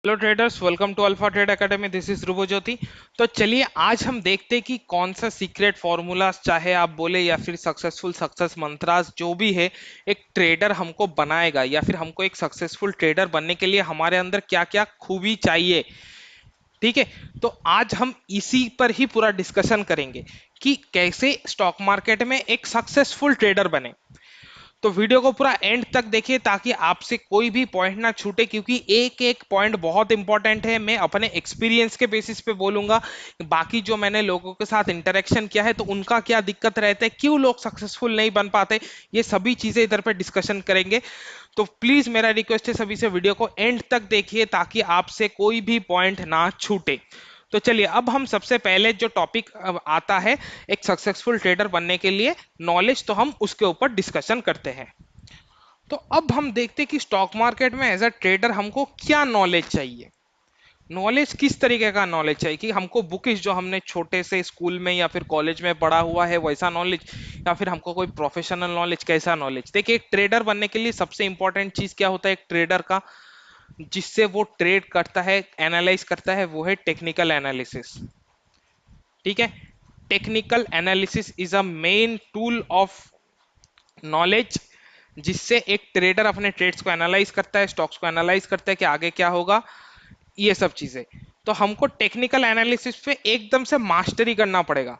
Hello traders, welcome to Alpha Trade Academy. This is Dhruvajyoti. तो चलिए आज हम देखते हैं कि कौन सा सीक्रेट फॉर्मूलाज, चाहे आप बोले या फिर सक्सेसफुल सक्सेस मंत्रास, जो भी है एक ट्रेडर हमको बनाएगा या फिर हमको एक सक्सेसफुल ट्रेडर बनने के लिए हमारे अंदर क्या क्या खूबी चाहिए। ठीक है, तो आज हम इसी पर ही पूरा डिस्कशन करेंगे कि कैसे स्टॉक मार्केट में एक सक्सेसफुल ट्रेडर बने। तो वीडियो को पूरा एंड तक देखिए ताकि आपसे कोई भी पॉइंट ना छूटे, क्योंकि एक एक पॉइंट बहुत इंपॉर्टेंट है। मैं अपने एक्सपीरियंस के बेसिस पे बोलूंगा, बाकी जो मैंने लोगों के साथ इंटरेक्शन किया है तो उनका क्या दिक्कत रहता है, क्यों लोग सक्सेसफुल नहीं बन पाते, ये सभी चीजें इधर पे डिस्कशन करेंगे। तो प्लीज मेरा रिक्वेस्ट है सभी से वीडियो को एंड तक देखिए ताकि आपसे कोई भी पॉइंट ना छूटे। तो चलिए अब हम सबसे पहले जो टॉपिक आता है एक सक्सेसफुल ट्रेडर बनने के लिए नॉलेज, तो हम उसके ऊपर डिस्कशन करते हैं। तो अब हम देखते हैं कि स्टॉक मार्केट में एज अ ट्रेडर हमको क्या नॉलेज चाहिए। नॉलेज किस तरीके का नॉलेज चाहिए, कि हमको बुकिश जो हमने छोटे से स्कूल में या फिर कॉलेज में पढ़ा हुआ है वैसा नॉलेज, या फिर हमको कोई प्रोफेशनल नॉलेज, कैसा नॉलेज। देखिए एक ट्रेडर बनने के लिए सबसे इंपॉर्टेंट चीज क्या होता है एक ट्रेडर का, जिससे वो ट्रेड करता है, एनालाइज करता है, वो है टेक्निकल एनालिसिस। ठीक है, technical analysis is a main tool of knowledge, जिससे एक ट्रेडर अपने ट्रेड्स को एनालाइज करता है, स्टॉक्स को एनालाइज करता है कि आगे क्या होगा, ये सब चीजें। तो हमको टेक्निकल एनालिसिस पे एकदम से मास्टरी करना पड़ेगा।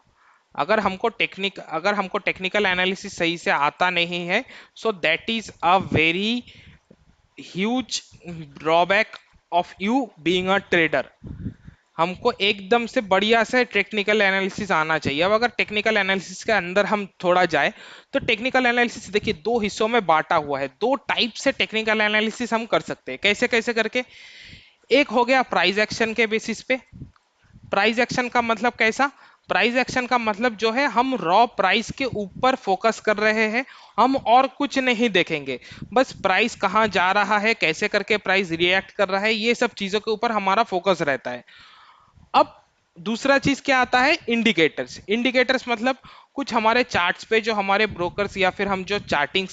अगर हमको टेक्निकल एनालिसिस सही से आता नहीं है, so that is a very huge drawback of you being a trader. हमको एकदम से बढ़िया से टेक्निकल एनालिसिस आना चाहिए। अब अगर टेक्निकल एनालिसिस के अंदर हम थोड़ा जाए, तो टेक्निकल एनालिसिस देखिए दो हिस्सों में बांटा हुआ है। दो टाइप से टेक्निकल एनालिसिस हम कर सकते हैं। कैसे कैसे करके, एक हो गया प्राइस एक्शन के बेसिस पे। प्राइस एक्शन का मतलब कैसा, प्राइस एक्शन का मतलब जो है हम रॉ प्राइस के ऊपर फोकस कर रहे हैं, हम और कुछ नहीं देखेंगे, बस प्राइस कहाँ जा रहा है, कैसे करके प्राइस रिएक्ट कर रहा है, ये सब चीजों के ऊपर हमारा फोकस रहता है। अब दूसरा चीज क्या आता है, इंडिकेटर्स। इंडिकेटर्स मतलब कुछ हमारे चार्ट्स पे जो हमारे ब्रोकर्स या फिर हम जो चार्टिंग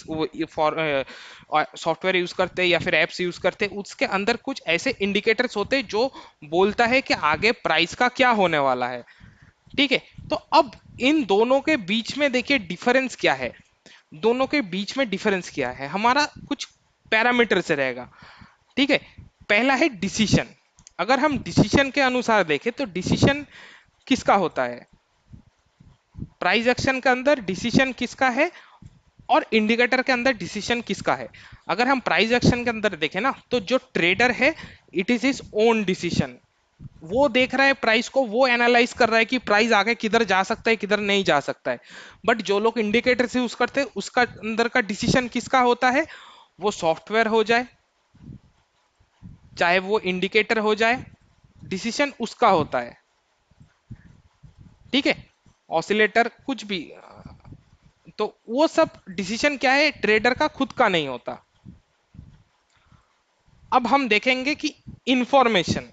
सॉफ्टवेयर यूज करते हैं या फिर एप्स यूज करते हैं, उसके अंदर कुछ ऐसे इंडिकेटर्स होते हैं जो बोलता है कि आगे प्राइस का क्या होने वाला है। ठीक है, तो अब इन दोनों के बीच में देखिए डिफरेंस क्या है। दोनों के बीच में डिफरेंस क्या है, हमारा कुछ पैरामीटर से रहेगा। ठीक है, पहला है डिसीजन। अगर हम डिसीजन के अनुसार देखें तो डिसीजन किसका होता है, प्राइस एक्शन के अंदर डिसीजन किसका है और इंडिकेटर के अंदर डिसीजन किसका है। अगर हम प्राइस एक्शन के अंदर देखें ना, तो जो ट्रेडर है it is his own decision. वो देख रहा है प्राइस को, वो एनालाइज कर रहा है कि प्राइस आगे किधर जा सकता है किधर नहीं जा सकता है। बट जो लोग इंडिकेटर से यूज करते हैं उसका अंदर का डिसीजन किसका होता है, वो सॉफ्टवेयर हो जाए चाहे वो इंडिकेटर हो जाए, डिसीजन उसका होता है। ठीक है, ऑसिलेटर कुछ भी, तो वो सब डिसीजन क्या है, ट्रेडर का खुद का नहीं होता। अब हम देखेंगे कि इंफॉर्मेशन,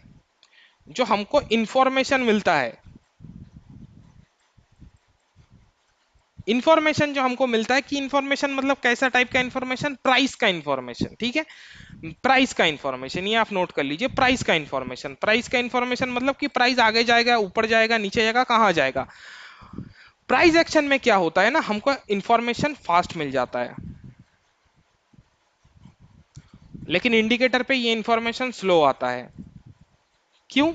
जो हमको इंफॉर्मेशन मिलता है, इंफॉर्मेशन जो हमको मिलता है, कि इंफॉर्मेशन मतलब कैसा टाइप का इंफॉर्मेशन, प्राइस का इंफॉर्मेशन। ठीक है, प्राइस का इंफॉर्मेशन ये आप नोट कर लीजिए, प्राइस का इंफॉर्मेशन। प्राइस का इंफॉर्मेशन मतलब कि प्राइस आगे जाएगा, ऊपर जाएगा, नीचे जाएगा, कहां जाएगा। प्राइस एक्शन में क्या होता है ना, हमको इंफॉर्मेशन फास्ट मिल जाता है, लेकिन इंडिकेटर पे ये इंफॉर्मेशन स्लो आता है। क्यों,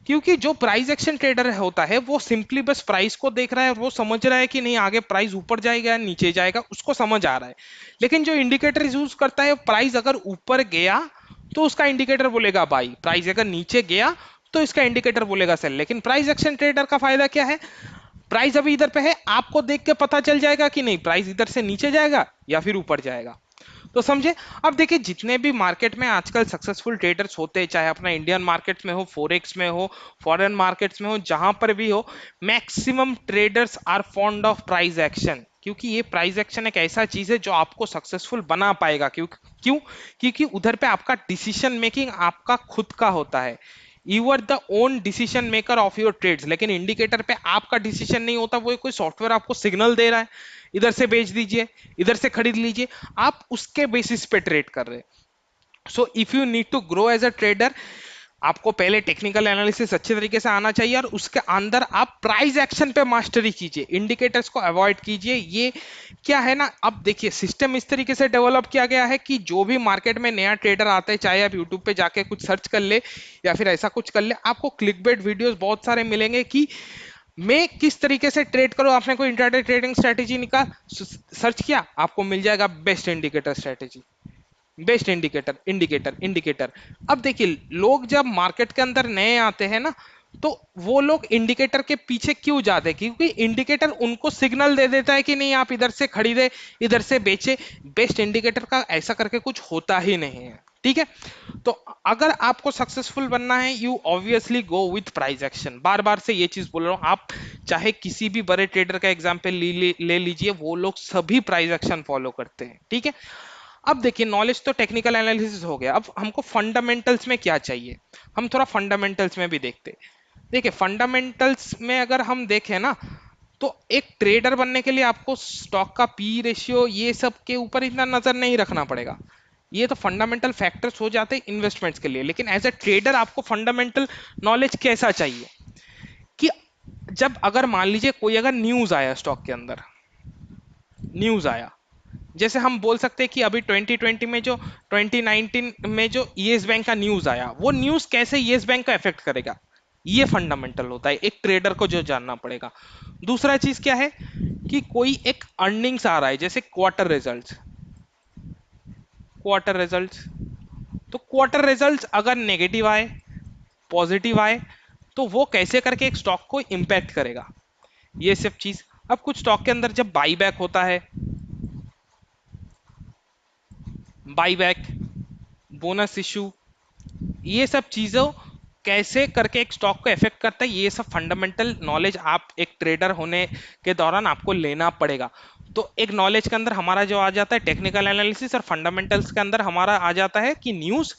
क्योंकि जो प्राइस एक्शन ट्रेडर होता है वो सिंपली बस प्राइस को देख रहा है, वो समझ रहा है कि नहीं आगे प्राइस ऊपर जाएगा या नीचे जाएगा, उसको समझ आ रहा है। लेकिन जो इंडिकेटर यूज करता है, प्राइस अगर ऊपर गया तो उसका इंडिकेटर बोलेगा बाई, प्राइस अगर नीचे गया तो इसका इंडिकेटर बोलेगा सेल। लेकिन प्राइस एक्शन ट्रेडर का फायदा क्या है, प्राइस अभी इधर पे है, आपको देख के पता चल जाएगा कि नहीं प्राइस इधर से नीचे जाएगा या फिर ऊपर जाएगा। तो समझे। अब देखिए जितने भी मार्केट में आजकल सक्सेसफुल ट्रेडर्स होते हैं, चाहे अपना इंडियन मार्केट्स में हो, फॉरेक्स में हो, फॉरेन मार्केट्स में हो, जहां पर भी हो, maximum traders are fond of price action. क्योंकि ये प्राइस एक्शन एक ऐसा चीज है जो आपको सक्सेसफुल बना पाएगा। क्यों क्यों, क्योंकि उधर पे आपका डिसीजन मेकिंग आपका खुद का होता है। You are the own decision maker of your trades. लेकिन इंडिकेटर पे आपका डिसीजन नहीं होता, वो कोई सॉफ्टवेयर आपको सिग्नल दे रहा है, इधर से बेच दीजिए, इधर से खरीद लीजिए, आप उसके बेसिस पे ट्रेड कर रहे हैं। So if you need to grow as a trader, आपको पहले टेक्निकल एनालिसिस अच्छे तरीके से आना चाहिए और उसके अंदर आप प्राइस एक्शन पे मास्टरी कीजिए, इंडिकेटर्स को अवॉइड कीजिए। ये क्या है ना, अब देखिए सिस्टम इस तरीके से डेवलप किया गया है कि जो भी मार्केट में नया ट्रेडर आता है, चाहे आप यूट्यूब पे जाके कुछ सर्च कर ले या फिर ऐसा कुछ कर ले, आपको क्लिकबेट वीडियोस बहुत सारे मिलेंगे कि मैं किस तरीके से ट्रेड करूं। आपने कोई इंट्राडे ट्रेडिंग स्ट्रेटेजी निकाल सर्च किया, आपको मिल जाएगा best indicator strategy, best indicator indicator indicator. अब देखिए लोग जब मार्केट के अंदर नए आते हैं ना, तो वो लोग इंडिकेटर के पीछे क्यों जाते हैं, क्योंकि इंडिकेटर उनको सिग्नल दे देता है कि नहीं आप इधर से खरीदे इधर से बेचे। बेस्ट इंडिकेटर का ऐसा करके कुछ होता ही नहीं है, ठीक है। तो अगर आपको सक्सेसफुल बनना है, you obviously go with price action. बार बार से ये चीज बोल रहा हूं, आप चाहे किसी भी बड़े ट्रेडर का एग्जाम्पल ले लीजिए, वो लोग सभी प्राइस एक्शन फॉलो करते हैं, ठीक है। अब देखिए नॉलेज तो टेक्निकल एनालिसिस हो गया, अब हमको फंडामेंटल्स में क्या चाहिए, हम थोड़ा फंडामेंटल्स में भी देखते हैं। देखिए फंडामेंटल्स में अगर हम देखें ना, तो एक ट्रेडर बनने के लिए आपको स्टॉक का पी रेशियो ये सब के ऊपर इतना नजर नहीं रखना पड़ेगा, ये तो फंडामेंटल फैक्टर्स हो जाते हैं इन्वेस्टमेंट्स के लिए। लेकिन एज ए ट्रेडर आपको फंडामेंटल नॉलेज कैसा चाहिए कि जब अगर मान लीजिए कोई अगर न्यूज आया स्टॉक के अंदर, न्यूज आया, जैसे हम बोल सकते हैं कि अभी 2020 में जो 2019 में जो येस बैंक का न्यूज आया, वो न्यूज कैसे येस बैंक का इफेक्ट करेगा, ये फंडामेंटल होता है एक ट्रेडर को जो जानना पड़ेगा। दूसरा चीज क्या है कि कोई एक अर्निंग्स आ रहा है, जैसे क्वार्टर रिजल्ट्स, क्वार्टर रिजल्ट्स, तो क्वार्टर रिजल्ट्स अगर नेगेटिव आए पॉजिटिव आए, तो वो कैसे करके एक स्टॉक को इंपैक्ट करेगा, ये सब चीज। अब कुछ स्टॉक के अंदर जब बाई बैक होता है, बाई बैक, बोनस इशू, ये सब चीजों कैसे करके एक स्टॉक को इफेक्ट करता है, ये सब फंडामेंटल नॉलेज आप एक ट्रेडर होने के दौरान आपको लेना पड़ेगा। तो एक नॉलेज के अंदर हमारा जो आ जाता है टेक्निकल एनालिसिस, और फंडामेंटल्स के अंदर हमारा आ जाता है कि न्यूज,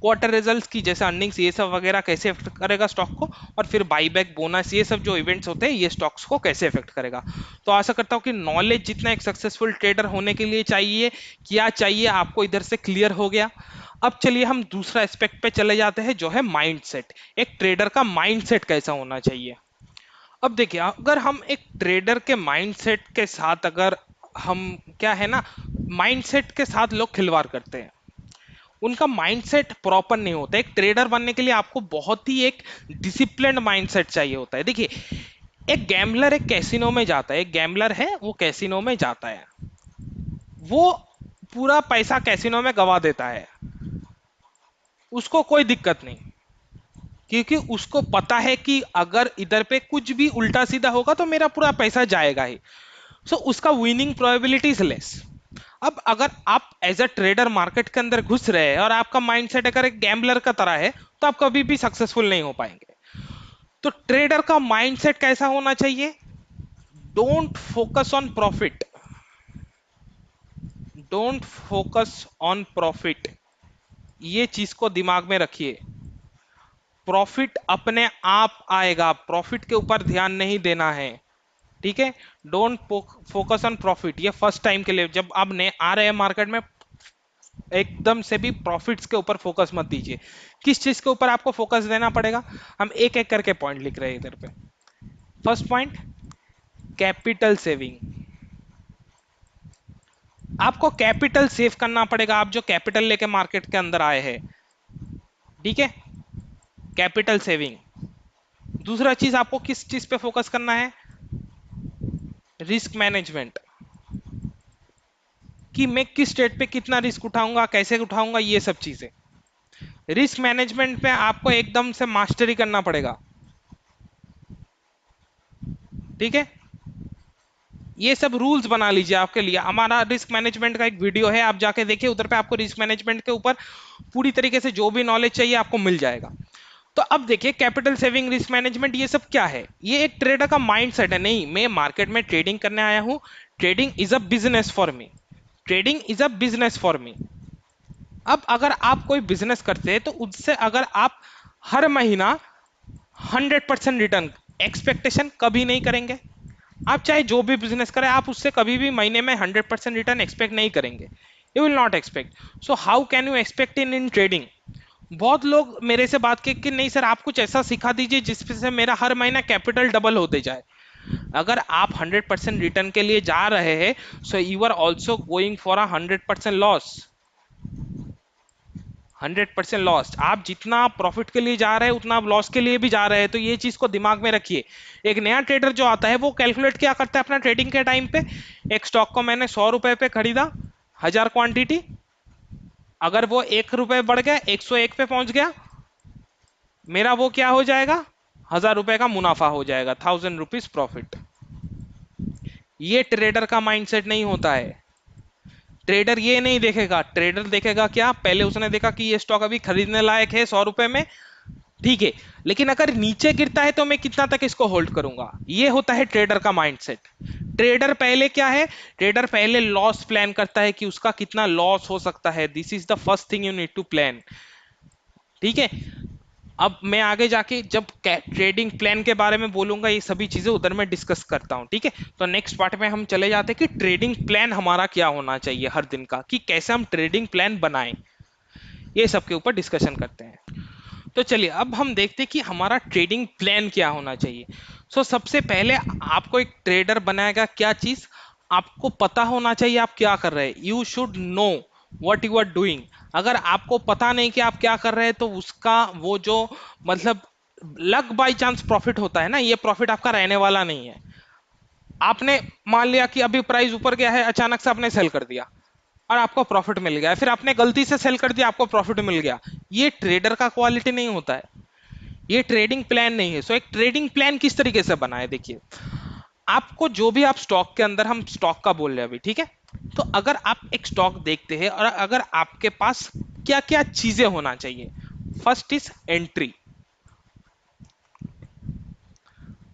क्वार्टर रिजल्ट्स की जैसे अर्निंग्स, ये सब वगैरह कैसे इफेक्ट करेगा स्टॉक को, और फिर बाईबैक बोनस, ये सब जो इवेंट्स होते हैं ये स्टॉक्स को कैसे इफेक्ट करेगा। तो आशा करता हूँ कि नॉलेज जितना एक सक्सेसफुल ट्रेडर होने के लिए चाहिए, क्या चाहिए आपको इधर से क्लियर हो गया। अब चलिए हम दूसरा एस्पेक्ट पे चले जाते हैं, जो है माइंडसेट। एक ट्रेडर का माइंडसेट कैसा होना चाहिए। अब देखिए अगर हम एक ट्रेडर के माइंडसेट के साथ, अगर हम क्या है ना, माइंडसेट के साथ लोग खिलवाड़ करते हैं, उनका माइंडसेट प्रॉपर नहीं होता। एक ट्रेडर बनने के लिए आपको बहुत ही एक डिसिप्लिन्ड माइंडसेट चाहिए होता है। देखिए एक गैम्बलर एक कैसीनो में जाता है, एक गैम्बलर है वो कैसीनो में जाता है, वो पूरा पैसा कैसीनो में गवा देता है, उसको कोई दिक्कत नहीं, क्योंकि उसको पता है कि अगर इधर पे कुछ भी उल्टा सीधा होगा तो मेरा पूरा पैसा जाएगा ही। सो उसका विनिंग प्रोबेबिलिटी इज लेस। अब अगर आप एज अ ट्रेडर मार्केट के अंदर घुस रहे हैं और आपका माइंडसेट अगर एक गैम्बलर का तरह है, तो आप कभी भी सक्सेसफुल नहीं हो पाएंगे। तो ट्रेडर का माइंडसेट कैसा होना चाहिए, don't focus on profit, don't focus on profit, ये चीज को दिमाग में रखिए। प्रॉफिट अपने आप आएगा, प्रॉफिट के ऊपर ध्यान नहीं देना है, ठीक है। डोंट फोकस ऑन प्रॉफिट, ये फर्स्ट टाइम के लिए, जब आप नए आ रहे हैं मार्केट में, एकदम से भी प्रॉफिट्स के ऊपर फोकस मत दीजिए। किस चीज के ऊपर आपको फोकस देना पड़ेगा, हम एक एक करके पॉइंट लिख रहे हैं इधर पे। First point, capital saving. आपको कैपिटल सेव करना पड़ेगा, आप जो कैपिटल लेके मार्केट के अंदर आए हैं, ठीक है, कैपिटल सेविंग। दूसरा चीज आपको किस चीज पे फोकस करना है, रिस्क मैनेजमेंट, कि मैं किस स्टेट पे कितना रिस्क उठाऊंगा कैसे उठाऊंगा, ये सब चीजें। रिस्क मैनेजमेंट पे आपको एकदम से मास्टरी करना पड़ेगा, ठीक है। ये सब रूल्स बना लीजिए आपके लिए। हमारा रिस्क मैनेजमेंट का एक वीडियो है, आप जाके देखिए, उधर पे आपको रिस्क मैनेजमेंट के ऊपर पूरी तरीके से जो भी नॉलेज चाहिए आपको मिल जाएगा। तो अब देखिए कैपिटल सेविंग, रिस्क मैनेजमेंट, ये सब क्या है, ये एक ट्रेडर का माइंडसेट है। नहीं, मैं मार्केट में ट्रेडिंग करने आया हूं, trading is a business for me, trading is a business for me. अब अगर आप कोई बिजनेस करते हैं, तो उससे अगर आप हर महीना 100% रिटर्न एक्सपेक्टेशन कभी नहीं करेंगे। आप चाहे जो भी बिजनेस करें, आप उससे कभी भी महीने में 100% रिटर्न एक्सपेक्ट नहीं करेंगे, you will not expect. So how can you expect in trading, बहुत लोग मेरे से बात के कि नहीं सर आप कुछ ऐसा सिखा दीजिए जिससे से मेरा हर महीना कैपिटल डबल होते जाए। अगर आप 100% रिटर्न के लिए जा रहे हैं, so you are also going for a 100% loss. 100% loss, आप जितना प्रॉफिट के लिए जा रहे हैं उतना आप लॉस के लिए भी जा रहे हैं, तो ये चीज को दिमाग में रखिए। एक नया ट्रेडर जो आता है वो कैलकुलेट क्या करता है अपना ट्रेडिंग के टाइम पे, एक स्टॉक को मैंने 100 रुपए पे खरीदा, 1000 क्वांटिटी, अगर वो 1 रुपए बढ़ गया 101 पे पहुंच गया, मेरा वो क्या हो जाएगा, 1000 रुपए का मुनाफा हो जाएगा, 1000 रुपीज प्रॉफिट। ये ट्रेडर का माइंडसेट नहीं होता है। ट्रेडर ये नहीं देखेगा, ट्रेडर देखेगा क्या, पहले उसने देखा कि ये स्टॉक अभी खरीदने लायक है 100 रुपए में, ठीक है, लेकिन अगर नीचे गिरता है तो मैं कितना तक इसको होल्ड करूंगा, ये होता है ट्रेडर का माइंडसेट। ट्रेडर पहले क्या है, ट्रेडर पहले लॉस प्लान करता है कि उसका कितना लॉस हो सकता है, this is the first thing you need to plan. ठीक है, अब मैं आगे जाके जब ट्रेडिंग प्लान के बारे में बोलूंगा ये सभी चीजें उधर मैं डिस्कस करता हूं, ठीक है। तो नेक्स्ट पार्ट में हम चले जाते हैं कि ट्रेडिंग प्लान हमारा क्या होना चाहिए हर दिन का, कि कैसे हम ट्रेडिंग प्लान बनाएं, ये सब के ऊपर डिस्कशन करते हैं। तो चलिए अब हम देखते हैं कि हमारा ट्रेडिंग प्लान क्या होना चाहिए। सबसे पहले आपको एक ट्रेडर बनाएगा क्या चीज, आपको पता होना चाहिए आप क्या कर रहे हैं, you should know what you are doing. अगर आपको पता नहीं कि आप क्या कर रहे हैं तो उसका वो जो मतलब लक बाई चांस प्रॉफिट होता है ना, ये प्रॉफिट आपका रहने वाला नहीं है। आपने मान लिया कि अभी प्राइस ऊपर गया है, अचानक से आपने सेल कर दिया और आपको प्रॉफिट मिल गया, फिर आपने गलती से सेल कर दिया आपको प्रॉफिट मिल गया, ये ट्रेडर का क्वालिटी नहीं होता है, ये ट्रेडिंग प्लान नहीं है। एक ट्रेडिंग प्लान किस तरीके से बनाए, देखिए आपको जो भी आप स्टॉक के अंदर, हम स्टॉक का बोल रहे हैं अभी, ठीक है। तो अगर आप एक स्टॉक देखते हैं और अगर आपके पास क्या क्या चीजें होना चाहिए, फर्स्ट इज एंट्री,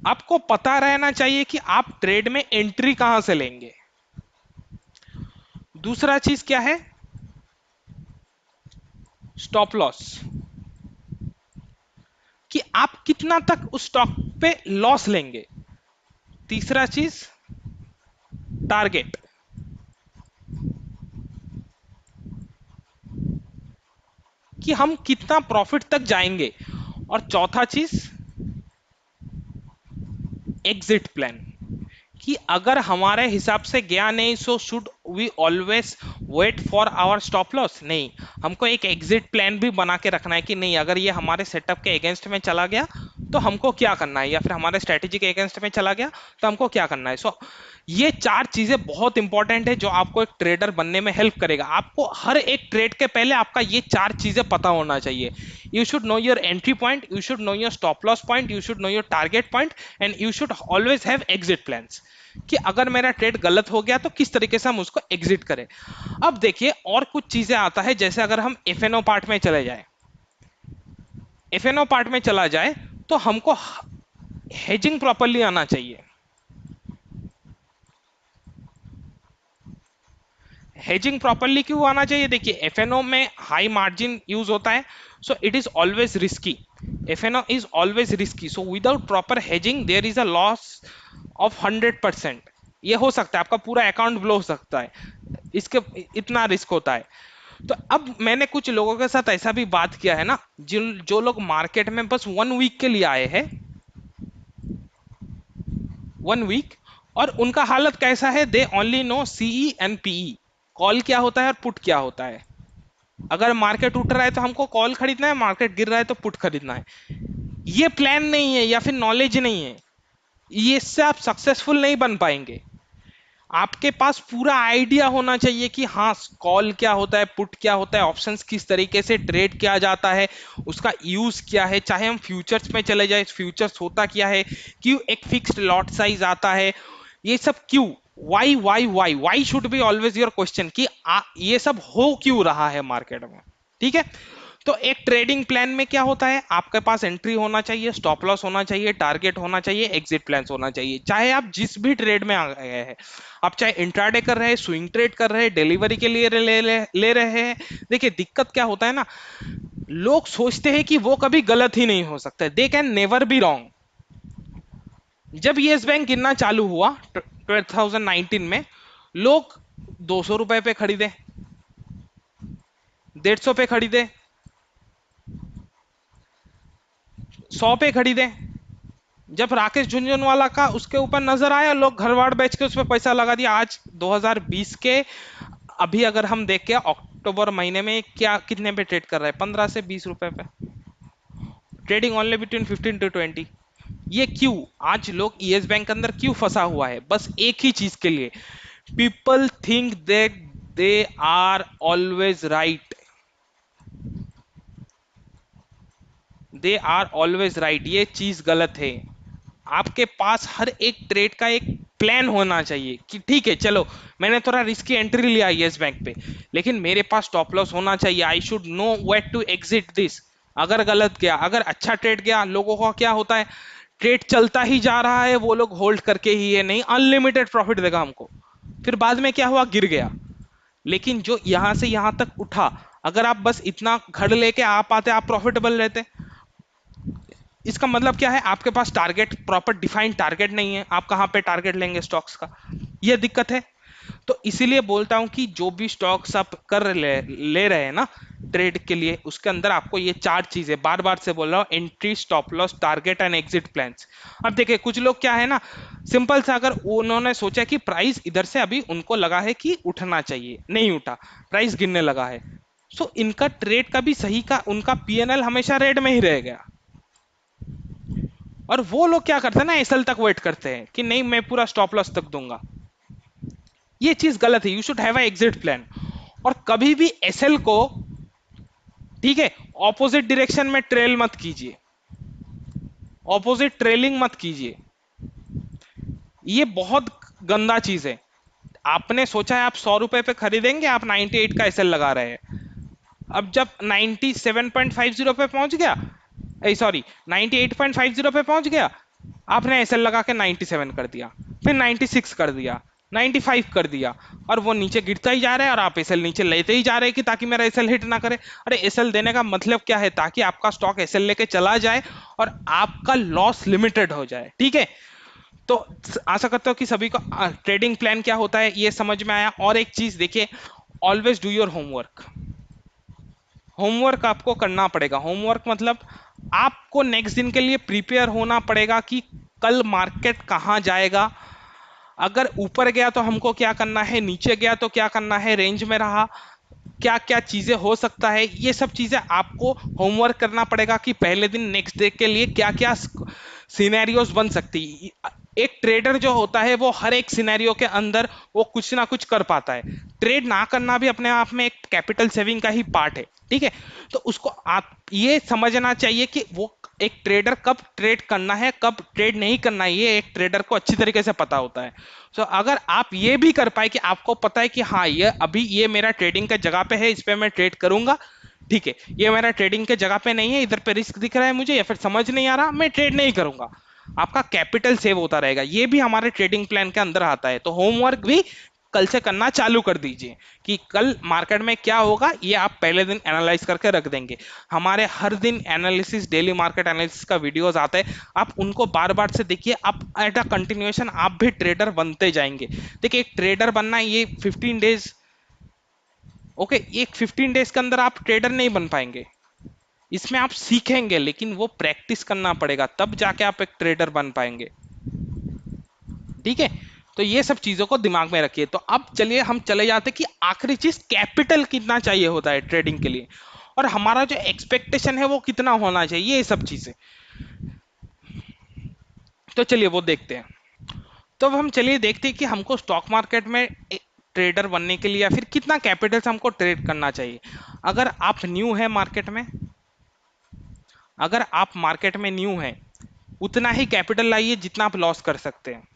आपको पता रहना चाहिए कि आप ट्रेड में एंट्री कहां से लेंगे। दूसरा चीज क्या है, स्टॉप लॉस, कि आप कितना तक उस स्टॉक पे लॉस लेंगे। तीसरा चीज टारगेट, कि हम कितना प्रॉफिट तक जाएंगे। और चौथा चीज एग्जिट प्लान, कि अगर हमारे हिसाब से गया नहीं so should we always wait for our stop loss, नहीं, हमको एक एग्जिट प्लान भी बना के रखना है कि नहीं अगर ये हमारे सेटअप के अगेंस्ट में चला गया तो हमको क्या करना है, या फिर हमारे स्ट्रेटेजी के अगेंस्ट में चला गया तो हमको क्या करना है। ये चार चीजें बहुत इंपॉर्टेंट है जो आपको एक ट्रेडर बनने में हेल्प करेगा। आपको हर एक ट्रेड के पहले आपका ये चार चीजें पता होना चाहिए। You should know your entry point, you should know your stop loss point, you should know your target point, and you should always have exit plans, कि अगर मेरा ट्रेड गलत हो गया तो किस तरीके से हम उसको एग्जिट करें। अब देखिए और कुछ चीजें आता है, जैसे अगर हम एफएनओ पार्ट में चले जाए, एफएनओ पार्ट में चला जाए तो हमको हेजिंग प्रॉपरली आना चाहिए। हेजिंग प्रॉपरली क्यों आना चाहिए, देखिए एफएनओ में हाई मार्जिन यूज होता है, so it is always risky, FnO is always risky, so without proper hedging there is a loss of 100%। ये हो सकता है आपका पूरा अकाउंट ब्लो हो सकता है, इसके इतना रिस्क होता है। तो अब मैंने कुछ लोगों के साथ ऐसा भी बात किया है ना, जिन जो लोग मार्केट में बस 1 वीक के लिए आए हैं, 1 वीक, और उनका हालत कैसा है, they only know CE and PE, call क्या होता है और पुट क्या होता है। अगर मार्केट उठ रहा है तो हमको कॉल खरीदना है, मार्केट गिर रहा है तो पुट खरीदना है। ये प्लान नहीं है या फिर नॉलेज नहीं है, ये इससे आप सक्सेसफुल नहीं बन पाएंगे। आपके पास पूरा आइडिया होना चाहिए कि हाँ कॉल क्या होता है, पुट क्या होता है, ऑप्शंस किस तरीके से ट्रेड किया जाता है, उसका यूज क्या है। चाहे हम फ्यूचर्स में चले जाए, फ्यूचर्स होता क्या है, क्यों एक फिक्स्ड लॉट साइज आता है, ये सब क्यों, why should be always your question, कि ये सब हो क्यों रहा है मार्केट में। ठीक है, तो एक ट्रेडिंग प्लान में क्या होता है, आपके पास एंट्री होना चाहिए, स्टॉप लॉस होना चाहिए, टारगेट होना चाहिए, एग्जिट प्लान होना चाहिए। चाहे आप जिस भी ट्रेड में आ गए हैं, आप चाहे इंट्राडे कर रहे हैं, स्विंग ट्रेड कर रहे हैं, डिलीवरी के लिए ले रहे हैं, देखिए दिक्कत क्या होता है ना, लोग सोचते हैं कि वो कभी गलत ही नहीं हो सकता, they can never be wrong. जब येस बैंक गिरना चालू हुआ 2019 में, लोग 200 रुपए पे खरीदे, 150 पे खरीदे, 100 पे खरीदे, जब राकेश झुनझुनवाला का उसके ऊपर नजर आया, लोग घरवाड़ बेच के उस पर पैसा लगा दिया। आज 2020 के अभी अगर हम देखें अक्टूबर महीने में क्या कितने पे ट्रेड कर रहा है, 15 से 20 रुपए पे, ट्रेडिंग ओनली बिटवीन 15 to 20। ये क्यों? आज लोग ईएस बैंक के अंदर क्यों फंसा हुआ है? बस एक ही चीज के लिए, people think that they are always right, they are always right. ये चीज गलत है। आपके पास हर एक ट्रेड का एक प्लान होना चाहिए कि ठीक है चलो मैंने थोड़ा रिस्की एंट्री लिया यस बैंक पे, लेकिन मेरे पास स्टॉप लॉस होना चाहिए। I should know wait to exit this. अगर गलत गया, अगर अच्छा ट्रेड गया, लोगों का क्या होता है, ट्रेड चलता ही जा रहा है, वो लोग होल्ड करके ही है, नहीं अनलिमिटेड प्रॉफिट देगा हमको, फिर बाद में क्या हुआ, गिर गया। लेकिन जो यहां से यहां तक उठा, अगर आप बस इतना घड़ लेके आ पाते, आप प्रॉफिटेबल रहते। इसका मतलब क्या है, आपके पास टारगेट, प्रॉपर डिफाइंड टारगेट नहीं है, आप कहां पे टारगेट लेंगे स्टॉक्स का, यह दिक्कत है। तो इसीलिए बोलता हूं कि जो भी स्टॉक्स आप ले रहे हैं ना ट्रेड के लिए, उसके अंदर आपको ये 4 चीजें, बार बार से बोल रहा हूं, entry, stop loss, target and exit plans. अब देखिए कुछ लोग क्या है ना, सिंपल सा, अगर उन्होंने सोचा कि प्राइस इधर से अभी उनको लगा है कि उठना चाहिए, नहीं उठा, प्राइस गिरने लगा है, सो इनका ट्रेड का भी सही का, उनका पीएनएल हमेशा रेड में ही रह गया। और वो लोग क्या करते हैं ना, एसएल तक वेट करते हैं कि नहीं मैं पूरा स्टॉप लॉस तक दूंगा। ये चीज गलत है। You should have a exit plan. और कभी भी एसएल को, ठीक है, ऑपोजिट डायरेक्शन में ट्रेल मत कीजिए, ऑपोजिट ट्रेलिंग मत कीजिए, ये बहुत गंदा चीज है। आपने सोचा है आप 100 रुपए पे खरीदेंगे, आप 98 का एसएल लगा रहे हैं। अब जब 97.50 पे पहुंच गया, सॉरी 98.50 पे पहुंच गया, आपने एसएल लगा के 97 कर दिया, फिर 96 कर दिया, 95 कर दिया, और वो नीचे गिरता ही जा रहा है, और आप एसएल नीचे लेते ही जा रहे हैं कि ताकि मेरा एसएल हिट ना करे। अरे एसएल देने का मतलब क्या है, ताकि आपका स्टॉक एसएल लेके चला जाए और आपका लॉस लिमिटेड हो जाए, ठीक है। तो आशा करता हूँ कि सभी को ट्रेडिंग प्लान क्या होता है ये समझ में आया। और एक चीज देखिए, always do your homework. Homework आपको करना पड़ेगा। होमवर्क मतलब आपको नेक्स्ट दिन के लिए प्रिपेयर होना पड़ेगा कि कल मार्केट कहां जाएगा, अगर ऊपर गया तो हमको क्या करना है, नीचे गया तो क्या करना है, रेंज में रहा क्या क्या चीजें हो सकता है, ये सब चीजें आपको होमवर्क करना पड़ेगा कि पहले दिन नेक्स्ट डे के लिए क्या क्या सिनेरियोस बन सकती। एक ट्रेडर जो होता है वो हर एक सिनेरियो के अंदर वो कुछ ना कुछ कर पाता है। ट्रेड ना करना भी अपने आप में एक कैपिटल सेविंग का ही पार्ट है, ठीक है। तो उसको आप ये समझना चाहिए कि वो एक ट्रेडर कब ट्रेड करना है, कब ट्रेड नहीं करना है, ये एक ट्रेडर को अच्छी तरीके से पता होता है। तो अगर आप ये भी कर पाए कि आपको पता है कि हाँ ये अभी ये मेरा ट्रेडिंग के जगह पे है, इस पे मैं ट्रेड करूंगा, ठीक है, ये मेरा ट्रेडिंग के जगह पे नहीं है, इधर पे रिस्क दिख रहा है मुझे, या फिर समझ नहीं आ रहा, मैं ट्रेड नहीं करूंगा, आपका कैपिटल सेव होता रहेगा। ये भी हमारे ट्रेडिंग प्लान के अंदर आता है। तो होमवर्क भी कल से करना चालू कर दीजिए कि कल मार्केट में क्या होगा, ये आप पहले दिन एनालाइज करके रख देंगे। हमारे हर दिन एनालिसिस, डेली मार्केट एनालिसिस का वीडियोस आते हैं, आप उनको बार बार से देखिए, आप एट अ कंटिन्यूएशन आप भी ट्रेडर बनते जाएंगे। देखिए एक ट्रेडर बनना ये 15 डेज, ओके, एक 15 डेज के अंदर आप ट्रेडर नहीं बन पाएंगे। इसमें आप सीखेंगे, लेकिन वो प्रैक्टिस करना पड़ेगा, तब जाके आप एक ट्रेडर बन पाएंगे, ठीक है। तो ये सब चीजों को दिमाग में रखिए। तो अब चलिए हम चले जाते कि आखिरी चीज, कैपिटल कितना चाहिए होता है ट्रेडिंग के लिए, और हमारा जो एक्सपेक्टेशन है वो कितना होना चाहिए, ये सब चीजें। तो चलिए वो देखते हैं। तो अब हम चलिए देखते हैं कि हमको स्टॉक मार्केट में एक ट्रेडर बनने के लिए या फिर कितना कैपिटल से हमको ट्रेड करना चाहिए। अगर आप न्यू है मार्केट में, अगर आप मार्केट में न्यू हैं, उतना ही कैपिटल लाइए जितना आप लॉस कर सकते हैं।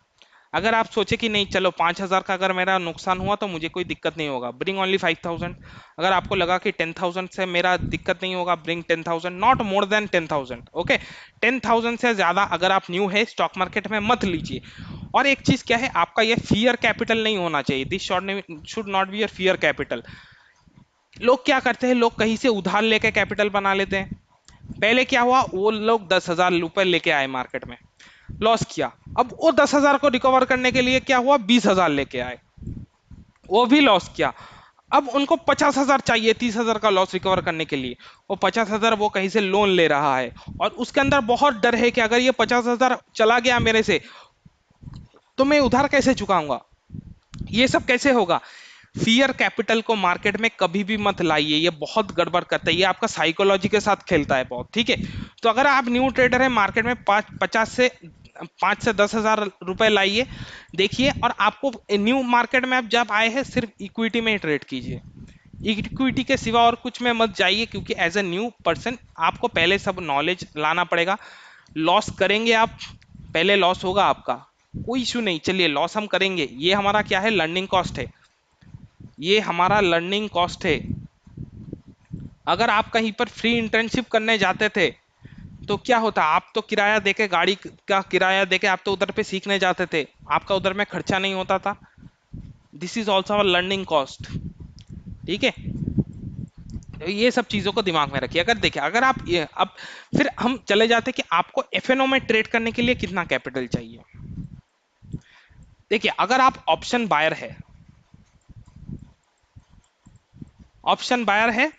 अगर आप सोचे कि नहीं चलो 5,000 का अगर मेरा नुकसान हुआ तो मुझे कोई दिक्कत नहीं होगा, ब्रिंग ओनली 5,000। अगर आपको लगा कि 10,000 से मेरा दिक्कत नहीं होगा, bring 10,000, not more than 10,000, okay. 10,000 से ज्यादा अगर आप न्यू है स्टॉक मार्केट में मत लीजिए। और एक चीज क्या है, आपका ये फियर कैपिटल नहीं होना चाहिए, this should not be your fear capital. लोग क्या करते हैं, लोग कहीं से उधार लेके कैपिटल बना लेते हैं। पहले क्या हुआ, वो लोग 10,000 रुपए लेके आए मार्केट में, लॉस किया, अब वो 10,000 को रिकवर करने के लिए क्या हुआ, 20,000 लेके आए, वो भी लॉस किया। अब उनको 50,000 चाहिए 30,000 का लॉस रिकवर करने के लिए। वो 50,000 वो कहीं से लोन ले रहा है, और उसके अंदर बहुत डर है कि अगर ये 50,000 चला गया मेरे से तो मैं उधार कैसे चुकाऊंगा, ये सब कैसे होगा। फियर कैपिटल को मार्केट में कभी भी मत लाइए, ये बहुत गड़बड़ करता है, ये आपका साइकोलॉजी के साथ खेलता है बहुत, ठीक है। तो अगर आप न्यू ट्रेडर है, मार्केट में 5 से 10 हजार रुपए लाइए, देखिए। और आपको न्यू मार्केट में आप जब आए हैं सिर्फ इक्विटी में ही ट्रेड कीजिए, इक्विटी के सिवा और कुछ में मत जाइए, क्योंकि एज ए न्यू पर्सन आपको पहले सब नॉलेज लाना पड़ेगा। लॉस करेंगे आप, पहले लॉस होगा आपका, कोई इशू नहीं, चलिए लॉस हम करेंगे, ये हमारा क्या है, लर्निंग कॉस्ट है, ये हमारा लर्निंग कॉस्ट है। अगर आप कहीं पर फ्री इंटर्नशिप करने जाते थे तो क्या होता, आप तो किराया देके, गाड़ी का किराया देके आप तो उधर पे सीखने जाते थे, आपका उधर में खर्चा नहीं होता था। This is also our learning cost, ठीक है। तो ये सब चीजों को दिमाग में रखिए। अगर देखिए, अगर आप ये अब फिर हम चले जाते कि आपको एफएनओ में ट्रेड करने के लिए कितना कैपिटल चाहिए। देखिए, अगर आप ऑप्शन बायर है, ऑप्शन बायर है,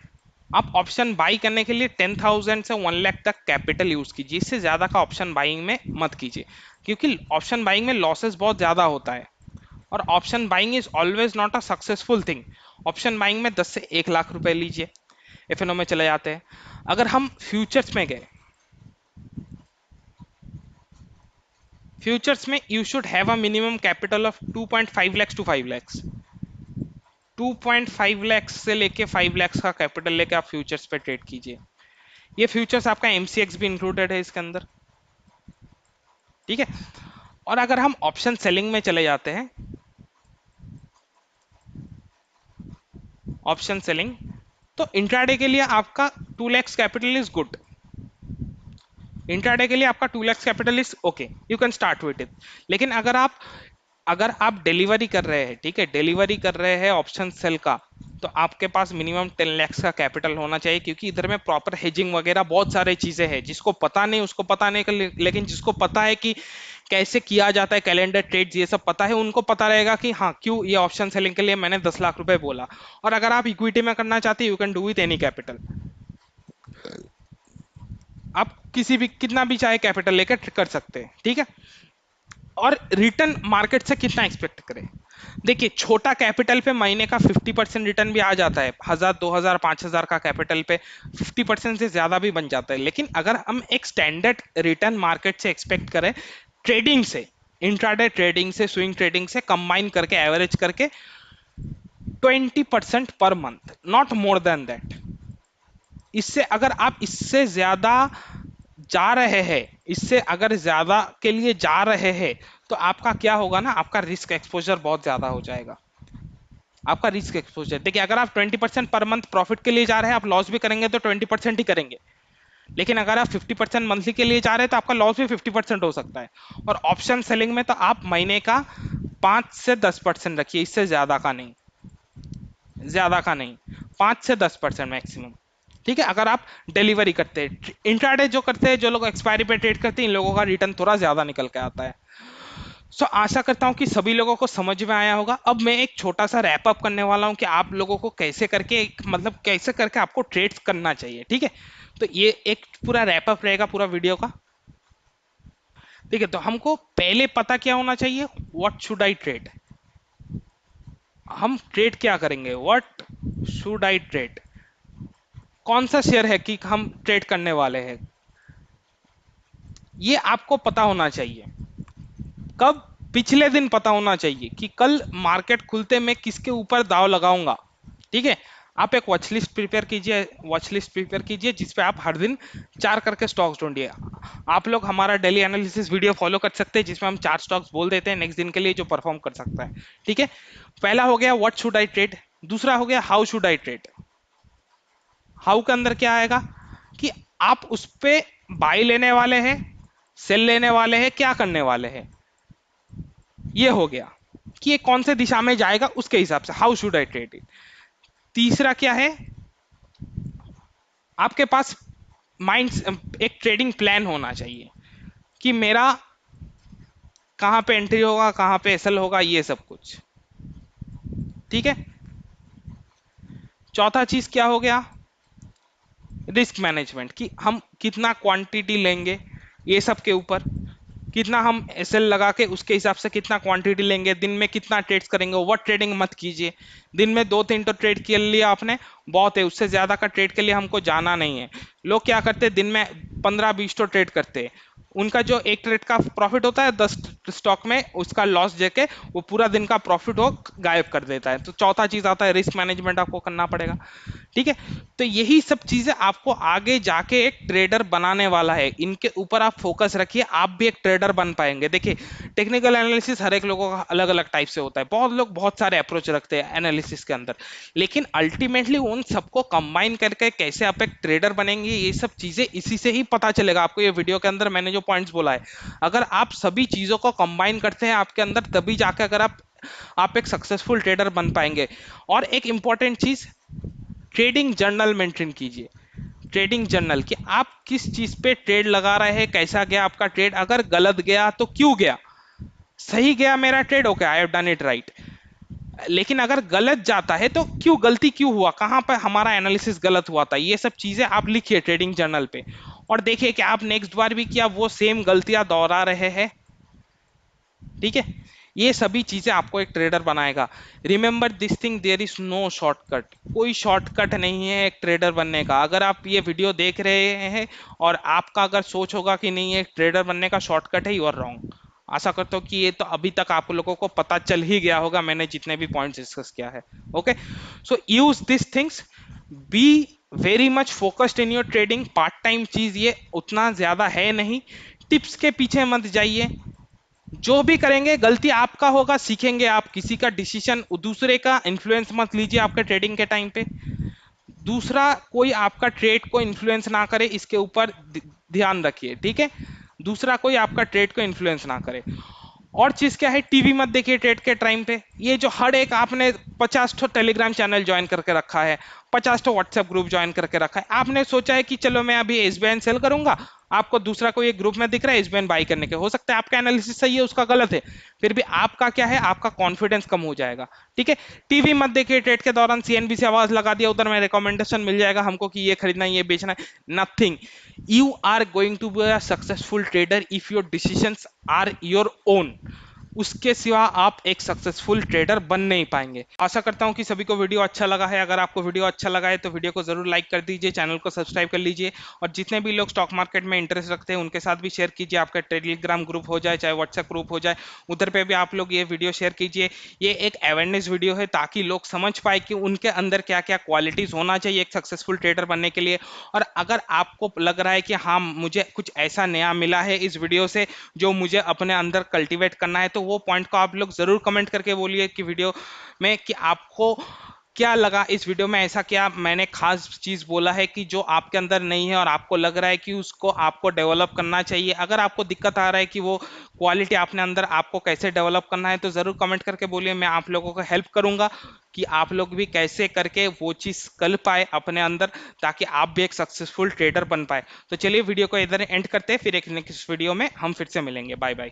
आप ऑप्शन बाई करने के लिए 10,000 से 1 लाख तक कैपिटल यूज कीजिए, इससे ज्यादा का ऑप्शन बाइंग में मत कीजिए, क्योंकि ऑप्शन बाइंग में लॉसेस बहुत ज्यादा होता है, और option buying is always not a successful thing. Option buying में 10 से 1 लाख रुपए लीजिए, एफएनओ में चले जाते हैं। अगर हम फ्यूचर्स में गए, फ्यूचर्स में you should have a minimum capital of 2.5 lakhs to 5 lakhs, 2.5 lakhs से लेके 5 lakhs का कैपिटल लेके आप फ्यूचर्स पे ट्रेड कीजिए। ये फ्यूचर्स आपका एमसीएक्स भी इंक्लूडेड है इसके अंदर, ठीक है। और अगर हम ऑप्शन सेलिंग में चले जाते हैं, ऑप्शन सेलिंग, तो इंट्राडे के लिए आपका 2 lakhs capital is good, intraday के लिए आपका 2 lakhs capital is okay, you can start with it. लेकिन अगर आप डिलीवरी कर रहे हैं, ठीक है, डिलीवरी कर रहे हैं ऑप्शन सेल का, तो आपके पास मिनिमम 10 lakhs का कैपिटल होना चाहिए, क्योंकि इधर में प्रॉपर हेजिंग वगैरह बहुत सारी चीजें हैं, जिसको पता नहीं उसको पता नहीं, लेकिन जिसको पता है कि कैसे किया जाता है कैलेंडर ट्रेड्स, ये सब पता है, उनको पता रहेगा कि हाँ क्यों ये ऑप्शन सेलिंग के लिए मैंने 10 लाख रुपए बोला। और अगर आप इक्विटी में करना चाहते हैं, you can do with any capital, आप किसी भी कितना भी चाहे कैपिटल लेकर कर सकते हैं, ठीक है। और रिटर्न मार्केट से कितना एक्सपेक्ट करें। देखिए, छोटा कैपिटल पे महीने का 50% रिटर्न भी आ जाता है, 1,000 2,000 5,000 का कैपिटल पे 50% से ज्यादा भी बन जाता है। लेकिन अगर हम एक स्टैंडर्ड रिटर्न मार्केट से एक्सपेक्ट करें, ट्रेडिंग से, इंट्राडे ट्रेडिंग से, स्विंग ट्रेडिंग से कंबाइन करके, एवरेज करके 20% per month, not more than that. इससे अगर आप इससे ज्यादा जा रहे हैं, इससे अगर ज्यादा के लिए जा रहे हैं, तो आपका क्या होगा ना, आपका रिस्क एक्सपोजर बहुत ज्यादा हो जाएगा। आपका रिस्क एक्सपोजर देखिए, अगर आप 20% पर मंथ प्रॉफिट के लिए जा रहे हैं, आप लॉस भी करेंगे तो 20% ही करेंगे। लेकिन अगर आप 50% मंथली के लिए जा रहे हैं, तो आपका लॉस भी 50% हो सकता है। और ऑप्शन सेलिंग में तो आप महीने का 5 से 10% रखिए, इससे ज्यादा का नहीं, ज्यादा का नहीं, 5 से 10% मैक्सिमम, ठीक है। अगर आप डिलीवरी करते हैं, इंट्राडे जो करते हैं, जो लोग एक्सपायरी पे ट्रेड करते हैं, इन लोगों का रिटर्न थोड़ा ज्यादा निकल के आता है। सो आशा करता हूं कि सभी लोगों को समझ में आया होगा। अब मैं एक छोटा सा रैप अप करने वाला हूं कि आप लोगों को कैसे करके मतलब कैसे करके आपको ट्रेड करना चाहिए, ठीक है। तो ये एक पूरा रैप अप रहेगा पूरा वीडियो का, ठीक है। तो हमको पहले पता क्या होना चाहिए, व्हाट शुड आई ट्रेड, हम ट्रेड क्या करेंगे, व्हाट शुड आई ट्रेड, कौन सा शेयर है कि हम ट्रेड करने वाले हैं, ये आपको पता होना चाहिए। कब, पिछले दिन पता होना चाहिए कि कल मार्केट खुलते मैं किसके ऊपर दाव लगाऊंगा, ठीक है। आप एक वॉच लिस्ट प्रिपेयर कीजिए, वॉच लिस्ट प्रिपेयर कीजिए जिसपे आप हर दिन 4 करके स्टॉक्स ढूंढिए। आप लोग हमारा डेली एनालिसिस वीडियो फॉलो कर सकते हैं, जिसमें हम 4 स्टॉक्स बोल देते हैं नेक्स्ट दिन के लिए जो परफॉर्म कर सकता है, ठीक है। पहला हो गया व्हाट शुड आई ट्रेड, दूसरा हो गया how should I trade. How के अंदर क्या आएगा कि आप उस पे बाई लेने वाले हैं, सेल लेने वाले हैं, क्या करने वाले हैं, ये हो गया कि ये कौन से दिशा में जाएगा, उसके हिसाब से how should I trade it. तीसरा क्या है, आपके पास माइंड एक ट्रेडिंग प्लान होना चाहिए कि मेरा कहां पे एंट्री होगा, कहां पे एसएल होगा, ये सब कुछ, ठीक है। चौथा चीज क्या हो गया, रिस्क मैनेजमेंट, कि हम कितना क्वांटिटी लेंगे, ये सब के ऊपर कितना हम एसएल लगा के उसके हिसाब से कितना क्वांटिटी लेंगे, दिन में कितना ट्रेड्स करेंगे। ओवर ट्रेडिंग मत कीजिए, दिन में 2-3 तो ट्रेड कर लिया आपने, बहुत है, उससे ज्यादा का ट्रेड के लिए हमको जाना नहीं है। लोग क्या करते हैं, दिन में 15-20 तो ट्रेड करते हैं, उनका जो एक ट्रेड का प्रॉफिट होता है 10 स्टॉक में उसका लॉस देके वो पूरा दिन का प्रॉफिट वो गायब कर देता है। तो चौथा चीज आता है रिस्क मैनेजमेंट, आपको करना पड़ेगा। ठीक है, तो यही सब चीजें आपको आगे जाके एक ट्रेडर बनाने वाला है, इनके ऊपर आप फोकस रखिए, आप भी एक ट्रेडर बन पाएंगे। देखिए, टेक्निकल एनालिसिस हर एक लोगों का अलग अलग टाइप से होता है, बहुत लोग बहुत सारे अप्रोच रखते हैं एनालिसिस के अंदर, लेकिन अल्टीमेटली उन सबको कंबाइन करके कैसे आप एक ट्रेडर बनेंगे, ये सब चीजें इसी से ही पता चलेगा आपको। ये वीडियो के अंदर मैंने जो पॉइंट्स बोला है, अगर आप सभी चीजों को कंबाइन करते हैं आपके अंदर, तभी जाकर अगर आप एक सक्सेसफुल ट्रेडर बन पाएंगे। और एक इंपॉर्टेंट चीज, ट्रेडिंग जर्नल मेंटेन कीजिए। ट्रेडिंग जर्नल कि आप किस चीज पे ट्रेड लगा रहे हैं, कैसा गया आपका ट्रेड, अगर गलत गया तो क्यों गया, सही गया मेरा trade, okay I have done it right, लेकिन अगर गलत जाता है तो क्यों, गलती क्यों हुआ, कहां पर हमारा एनालिसिस गलत हुआ था, ये सब चीजें आप लिखिए ट्रेडिंग जर्नल पे। और देखिए कि आप नेक्स्ट बार भी क्या वो सेम गलतियां दोहरा रहे हैं। ठीक है, ये सभी चीजें आपको एक ट्रेडर बनाएगा। Remember this thing, there is no shortcut, कोई शॉर्टकट नहीं है एक ट्रेडर बनने का। अगर आप ये वीडियो देख रहे हैं और आपका अगर सोच होगा कि नहीं ये ट्रेडर बनने का शॉर्टकट है, यू आर रॉन्ग। आशा करता हूँ कि ये तो अभी तक आप लोगों को पता चल ही गया होगा, मैंने जितने भी पॉइंट्स डिस्कस किया है। Okay, so use this things, be very much focused in your trading. Part time चीज ये उतना ज्यादा है नहीं, टिप्स के पीछे मत जाइए, जो भी करेंगे गलती आपका होगा, सीखेंगे आप, किसी का डिसीजन, दूसरे का इन्फ्लुएंस मत लीजिए आपके ट्रेडिंग के टाइम पे, दूसरा कोई आपका ट्रेड को इन्फ्लुएंस ना करे, इसके ऊपर ध्यान रखिए। ठीक है, दूसरा कोई आपका ट्रेड को इन्फ्लुएंस ना करे। और चीज क्या है, टीवी मत देखिए ट्रेड के टाइम पे, ये जो हर एक आपने 50 ठो टेलीग्राम चैनल ज्वाइन करके रखा है, 50 ठो व्हाट्सएप ग्रुप ज्वाइन करके रखा है, आपने सोचा है कि चलो मैं अभी एसबीआई सेल करूंगा, आपको दूसरा कोई एक ग्रुप में दिख रहा है एसबीआई बाई करने के, हो सकता है आपका एनालिसिस सही है उसका गलत है, फिर भी आपका क्या है, आपका कॉन्फिडेंस कम हो जाएगा। ठीक है, टीवी मत देखिए ट्रेड के दौरान, सीएनबीसी आवाज लगा दिया उधर में रिकमेंडेशन मिल जाएगा हमको कि ये खरीदना है ये बेचना है, nothing. You are going to be a successful trader if your decisions are your own, उसके सिवा आप एक सक्सेसफुल ट्रेडर बन नहीं पाएंगे। आशा करता हूं कि सभी को वीडियो अच्छा लगा है, अगर आपको वीडियो अच्छा लगा है तो वीडियो को जरूर लाइक कर दीजिए, चैनल को सब्सक्राइब कर लीजिए, और जितने भी लोग स्टॉक मार्केट में इंटरेस्ट रखते हैं उनके साथ भी शेयर कीजिए, आपका टेलीग्राम ग्रुप हो जाए चाहे व्हाट्सएप ग्रुप हो जाए, उधर पे भी आप लोग ये वीडियो शेयर कीजिए। ये एक अवेयरनेस वीडियो है ताकि लोग समझ पाए कि उनके अंदर क्या क्या क्वालिटीज होना चाहिए एक सक्सेसफुल ट्रेडर बनने के लिए। और अगर आपको लग रहा है कि हाँ मुझे कुछ ऐसा नया मिला है इस वीडियो से जो मुझे अपने अंदर कल्टीवेट करना है, तो वो पॉइंट को आप लोग जरूर कमेंट करके बोलिए कि वीडियो में कि आपको क्या लगा इस वीडियो में, ऐसा क्या मैंने खास चीज बोला है कि जो आपके अंदर नहीं है और आपको लग रहा है कि उसको आपको डेवलप करना चाहिए। अगर आपको दिक्कत आ रहा है कि वो क्वालिटी अपने अंदर आपको कैसे डेवलप करना है, तो जरूर कमेंट करके बोलिए, मैं आप लोगों को हेल्प करूंगा कि आप लोग भी कैसे करके वो चीज कर पाए अपने अंदर, ताकि आप भी एक सक्सेसफुल ट्रेडर बन पाए। तो चलिए वीडियो को इधर एंड करते हैं, फिर एक नेक्स्ट वीडियो में हम फिर से मिलेंगे। Bye bye.